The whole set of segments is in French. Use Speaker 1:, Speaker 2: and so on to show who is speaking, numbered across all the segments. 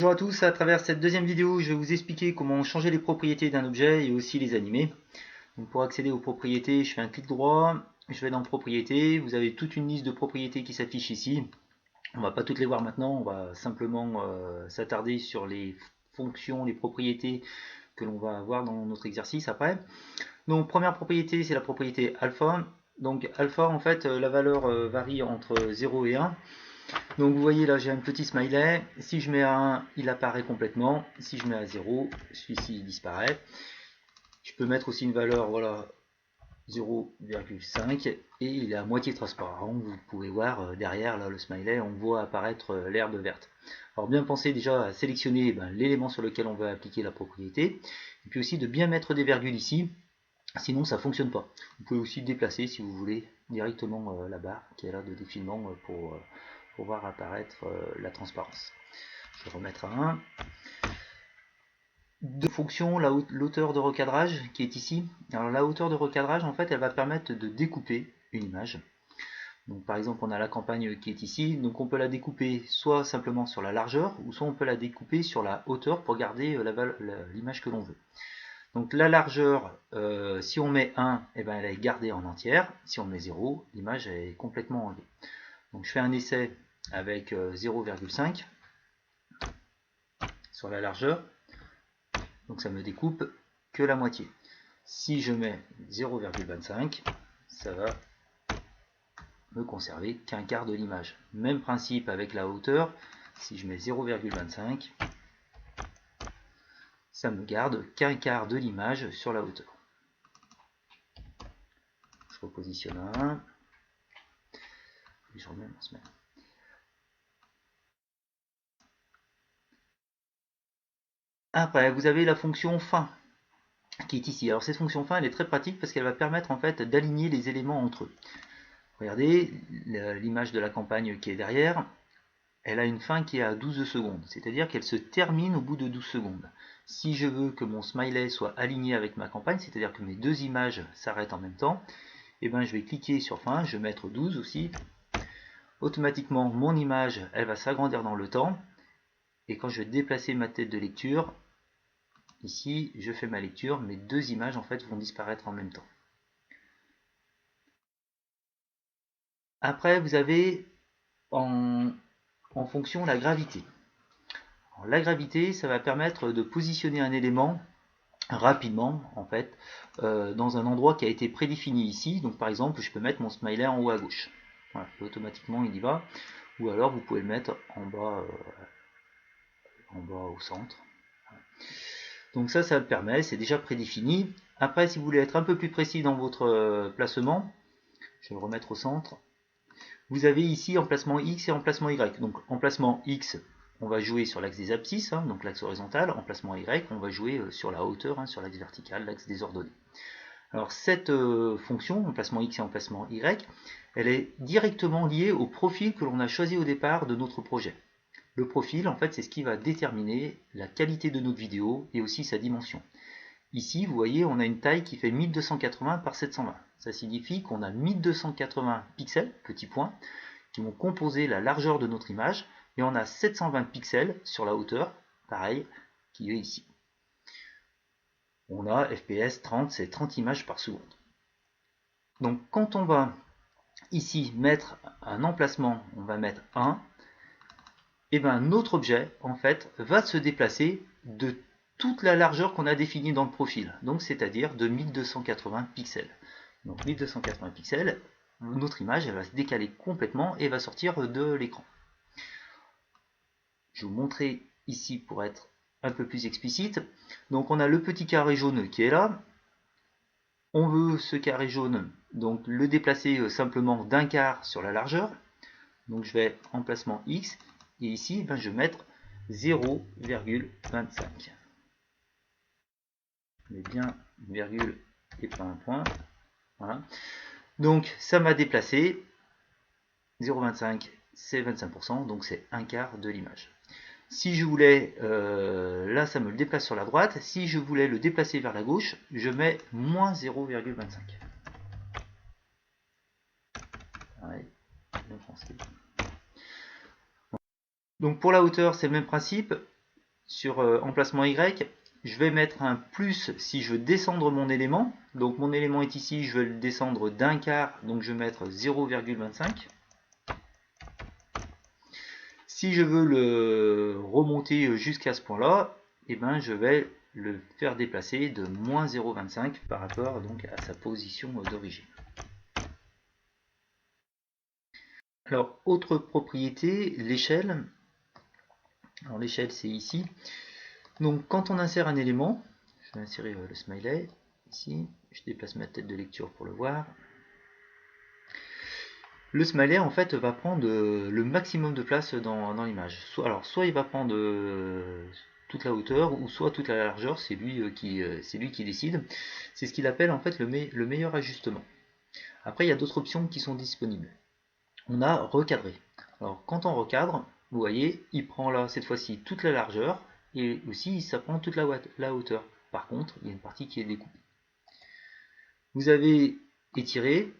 Speaker 1: Bonjour à tous, à travers cette deuxième vidéo, je vais vous expliquer comment changer les propriétés d'un objet et aussi les animer. Donc pour accéder aux propriétés, je fais un clic droit, je vais dans propriétés, vous avez toute une liste de propriétés qui s'affiche ici. On ne va pas toutes les voir maintenant, on va simplement s'attarder sur les fonctions, les propriétés que l'on va avoir dans notre exercice après. Donc première propriété, c'est la propriété alpha. Donc alpha, en fait, la valeur varie entre 0 et 1. Donc vous voyez là, j'ai un petit smiley. Si je mets à 1, il apparaît complètement. Si je mets à 0, celui-ci disparaît. Je peux mettre aussi une valeur, voilà, 0,5 et il est à moitié transparent. Vous pouvez voir derrière là, le smiley, on voit apparaître l'herbe verte. Alors bien penser déjà à sélectionner l'élément sur lequel on veut appliquer la propriété. Et puis aussi de bien mettre des virgules ici. Sinon ça ne fonctionne pas. Vous pouvez aussi déplacer si vous voulez directement la barre qui est là de défilement pour voir apparaître la transparence. Je vais remettre à 1. Deux fonctions, la hauteur de recadrage qui est ici. Alors la hauteur de recadrage, en fait, elle va permettre de découper une image. Donc par exemple, on a la campagne qui est ici, donc on peut la découper soit simplement sur la largeur, ou soit on peut la découper sur la hauteur pour garder l'image que l'on veut. Donc la largeur, si on met 1, eh ben, elle est gardée en entière. Si on met 0, l'image est complètement enlevée. Donc je fais un essai avec 0,5 sur la largeur. Donc ça me découpe que la moitié. Si je mets 0,25, ça va me conserver qu'un quart de l'image. Même principe avec la hauteur. Si je mets 0,25, ça me garde qu'un quart de l'image sur la hauteur. Je repositionne à 1. Et je remets mon smile. Après, vous avez la fonction fin qui est ici. Alors cette fonction fin, elle est très pratique parce qu'elle va permettre en fait d'aligner les éléments entre eux. Regardez l'image de la campagne qui est derrière. Elle a une fin qui est à 12 secondes, c'est-à-dire qu'elle se termine au bout de 12 secondes. Si je veux que mon smiley soit aligné avec ma campagne, c'est-à-dire que mes deux images s'arrêtent en même temps, et ben je vais cliquer sur fin, je vais mettre 12 aussi. Automatiquement, mon image, elle va s'agrandir dans le temps, et quand je vais déplacer ma tête de lecture, ici, je fais ma lecture, mes deux images en fait vont disparaître en même temps. Après, vous avez en fonction la gravité. Alors, la gravité, ça va permettre de positionner un élément rapidement en fait dans un endroit qui a été prédéfini ici. Donc par exemple, je peux mettre mon smiley en haut à gauche. Voilà, automatiquement il y va. Ou alors vous pouvez le mettre en bas au centre. Donc ça le permet, c'est déjà prédéfini. Après, si vous voulez être un peu plus précis dans votre placement, je vais le remettre au centre. Vous avez ici emplacement X et emplacement Y. Donc emplacement X, on va jouer sur l'axe des abscisses, donc l'axe horizontal. Emplacement Y, on va jouer sur la hauteur, sur l'axe vertical, l'axe des ordonnées. Alors cette fonction, emplacement X et emplacement Y, elle est directement liée au profil que l'on a choisi au départ de notre projet. Le profil, en fait, c'est ce qui va déterminer la qualité de notre vidéo et aussi sa dimension. Ici, vous voyez, on a une taille qui fait 1280 par 720. Ça signifie qu'on a 1280 pixels, petits points, qui vont composer la largeur de notre image, et on a 720 pixels sur la hauteur, pareil, qui est ici. On a FPS 30, c'est 30 images par seconde. Donc quand on va ici mettre un emplacement, on va mettre 1, et bien notre objet, en fait, va se déplacer de toute la largeur qu'on a définie dans le profil, donc c'est-à-dire de 1280 pixels. Donc 1280 pixels, notre image elle va se décaler complètement et va sortir de l'écran. Je vais vous montrer ici pour être un peu plus explicite. Donc on a le petit carré jaune qui est là. On veut ce carré jaune donc le déplacer simplement d'un quart sur la largeur. Donc je vais emplacement X et ici je vais mettre 0,25. Je mets bien une virgule et pas un point. Voilà. Donc ça m'a déplacé 0,25 c'est 25%, donc c'est un quart de l'image. Si je voulais, là ça me le déplace sur la droite, si je voulais le déplacer vers la gauche, je mets moins 0,25. Donc pour la hauteur, c'est le même principe. sur emplacement Y, je vais mettre un plus si je veux descendre mon élément. Donc mon élément est ici, je vais le descendre d'un quart, donc je vais mettre 0,25. Si je veux le remonter jusqu'à ce point-là, et ben je vais le faire déplacer de moins 0,25 par rapport donc à sa position d'origine. Alors, autre propriété, l'échelle. Alors l'échelle c'est ici. Donc quand on insère un élément, je vais insérer le smiley ici, je déplace ma tête de lecture pour le voir. Le smiley en fait va prendre le maximum de place dans l'image. Soit il va prendre toute la hauteur ou soit toute la largeur, c'est lui qui décide. C'est ce qu'il appelle en fait le meilleur ajustement. Après il y a d'autres options qui sont disponibles. On a recadré. Alors quand on recadre, vous voyez, il prend là cette fois-ci toute la largeur et aussi ça prend toute la hauteur. Par contre, il y a une partie qui est découpée. Vous avez étiré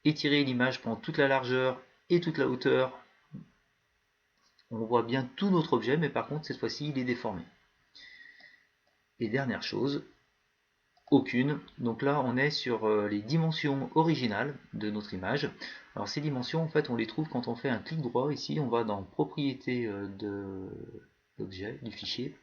Speaker 1: l'image prend toute la largeur et toute la hauteur. On voit bien tout notre objet, mais par contre cette fois-ci il est déformé. Et dernière chose, aucune. Donc là on est sur les dimensions originales de notre image. Alors ces dimensions en fait on les trouve quand on fait un clic droit. Ici on va dans propriétés de l'objet, du fichier.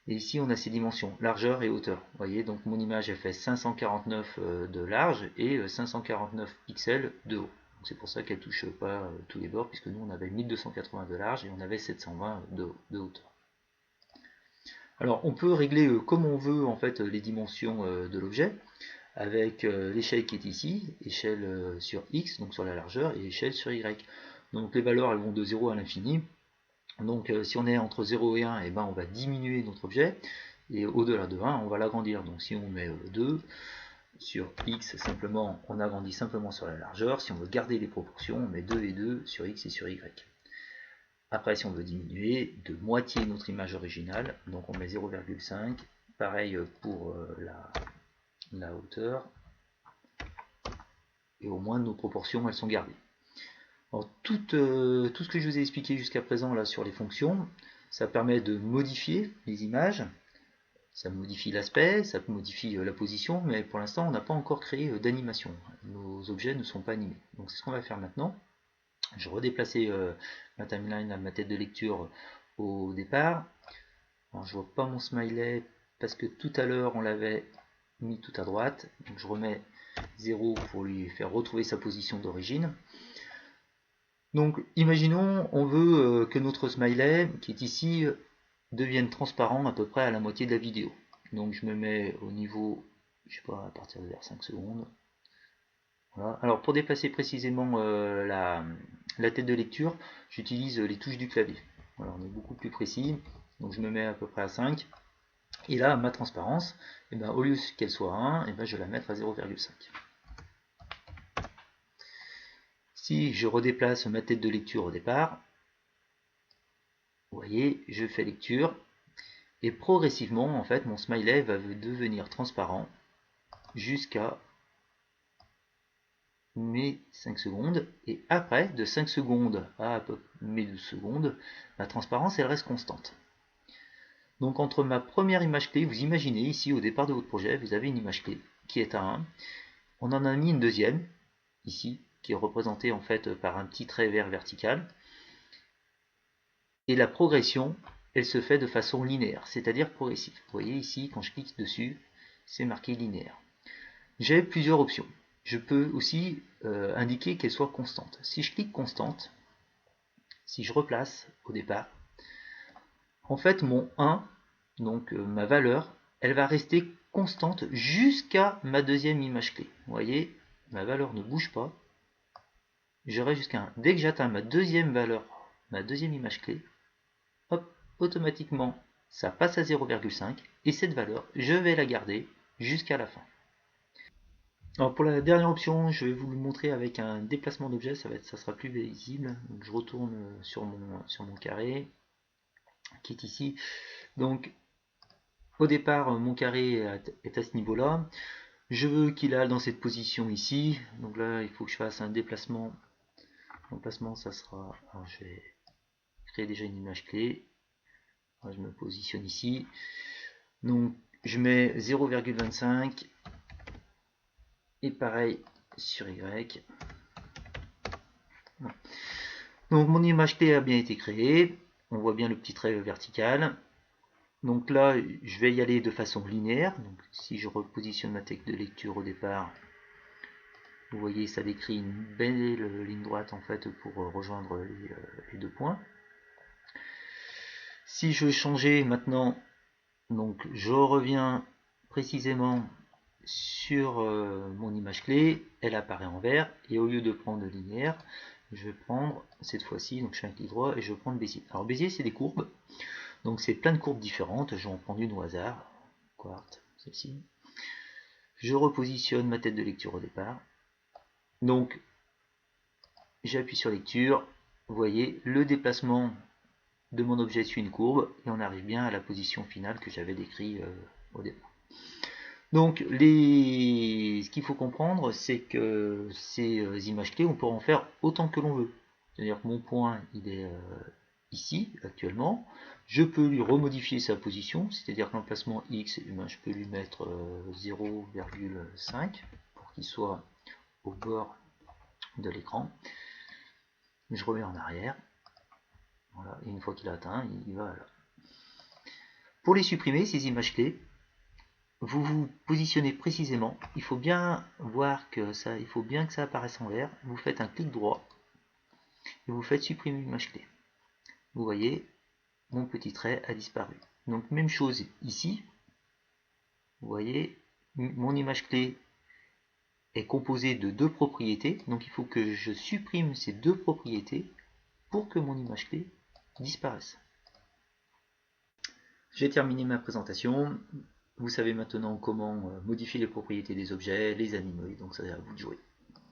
Speaker 1: Et ici on a ces dimensions, largeur et hauteur. Vous voyez, donc mon image elle fait 549 de large et 549 pixels de haut. C'est pour ça qu'elle ne touche pas tous les bords, puisque nous on avait 1280 de large et on avait 720 de hauteur. Alors on peut régler comme on veut en fait les dimensions de l'objet, avec l'échelle qui est ici, échelle sur X, donc sur la largeur, et échelle sur Y. Donc les valeurs elles vont de 0 à l'infini. Donc si on est entre 0 et 1, et ben, on va diminuer notre objet, et au-delà de 1, on va l'agrandir. Donc si on met 2, sur X, simplement, on agrandit simplement sur la largeur. Si on veut garder les proportions, on met 2 et 2 sur X et sur Y. Après, si on veut diminuer de moitié notre image originale, donc on met 0,5. Pareil pour la hauteur. Et au moins nos proportions, elles sont gardées. Alors, tout ce que je vous ai expliqué jusqu'à présent là sur les fonctions, ça permet de modifier les images, ça modifie l'aspect, ça modifie la position, mais pour l'instant on n'a pas encore créé d'animation. Nos objets ne sont pas animés. Donc c'est ce qu'on va faire maintenant. Je vais redéplacer ma timeline, ma tête de lecture au départ. Alors, je vois pas mon smiley parce que tout à l'heure on l'avait mis tout à droite. Donc je remets 0 pour lui faire retrouver sa position d'origine. Donc imaginons on veut que notre smiley qui est ici devienne transparent à peu près à la moitié de la vidéo. Donc je me mets au niveau, je sais pas, à partir de vers 5 secondes. Voilà. Alors pour déplacer précisément la tête de lecture, j'utilise les touches du clavier. Voilà, on est beaucoup plus précis. Donc je me mets à peu près à 5. Et là, ma transparence, et ben, au lieu qu'elle soit à 1, et ben, je vais la mettre à 0,5. Si je redéplace ma tête de lecture au départ, vous voyez, je fais lecture, et progressivement, en fait, mon smiley va devenir transparent jusqu'à mes 5 secondes, et après, de 5 secondes à mes 12 secondes, la transparence, elle reste constante. Donc entre ma première image clé, vous imaginez ici au départ de votre projet, vous avez une image clé qui est à 1, on en a mis une deuxième, ici, qui est représentée en fait par un petit trait vert vertical, et la progression, elle se fait de façon linéaire, c'est-à-dire progressive. Vous voyez ici, quand je clique dessus, c'est marqué linéaire. J'ai plusieurs options. Je peux aussi indiquer qu'elle soit constante. Si je clique constante, si je replace au départ, en fait mon 1, donc ma valeur, elle va rester constante jusqu'à ma deuxième image clé. Vous voyez, ma valeur ne bouge pas. J'irai jusqu'à 1. Dès que j'atteins ma deuxième valeur, ma deuxième image clé, hop, automatiquement, ça passe à 0,5 et cette valeur, je vais la garder jusqu'à la fin. Alors pour la dernière option, je vais vous le montrer avec un déplacement d'objet, ça sera plus visible. Donc je retourne sur mon carré qui est ici. Donc au départ, mon carré est à ce niveau-là. Je veux qu'il aille dans cette position ici. Donc là, il faut que je fasse un déplacement. L'emplacement, ça sera. Alors je vais créer déjà une image clé. je me positionne ici. Donc je mets 0,25 et pareil sur Y. Donc mon image clé a bien été créée. On voit bien le petit trait vertical. Donc là, je vais y aller de façon linéaire. Donc si je repositionne ma tête de lecture au départ, vous voyez, ça décrit une belle ligne droite en fait pour rejoindre les deux points. Si je veux changer maintenant, donc je reviens précisément sur mon image clé, elle apparaît en vert, et au lieu de prendre linéaire, je vais prendre cette fois-ci, donc je fais un clic droit et je vais prendre Bézier. Alors Bézier, c'est des courbes, donc c'est plein de courbes différentes, je vais en prendre une au hasard, Quartz, celle-ci. Je repositionne ma tête de lecture au départ. Donc j'appuie sur lecture, vous voyez le déplacement de mon objet suit une courbe et on arrive bien à la position finale que j'avais décrit au départ. Donc ce qu'il faut comprendre, c'est que ces images clés, on pourra en faire autant que l'on veut. C'est-à-dire que mon point, il est ici actuellement. Je peux lui remodifier sa position, c'est-à-dire que l'emplacement X, je peux lui mettre 0,5 pour qu'il soit au bord de l'écran. Je reviens en arrière. Voilà, et une fois qu'il a atteint, il va là. Pour les supprimer, ces images clés, vous vous positionnez précisément. Il faut bien voir que ça, il faut bien que ça apparaisse en vert. Vous faites un clic droit et vous faites supprimer l'image clé. Vous voyez, mon petit trait a disparu. Donc même chose ici. Vous voyez, mon image clé est composée de deux propriétés. Donc il faut que je supprime ces deux propriétés pour que mon image clé disparaisse. J'ai terminé ma présentation. Vous savez maintenant comment modifier les propriétés des objets, les animer, donc ça à vous de jouer.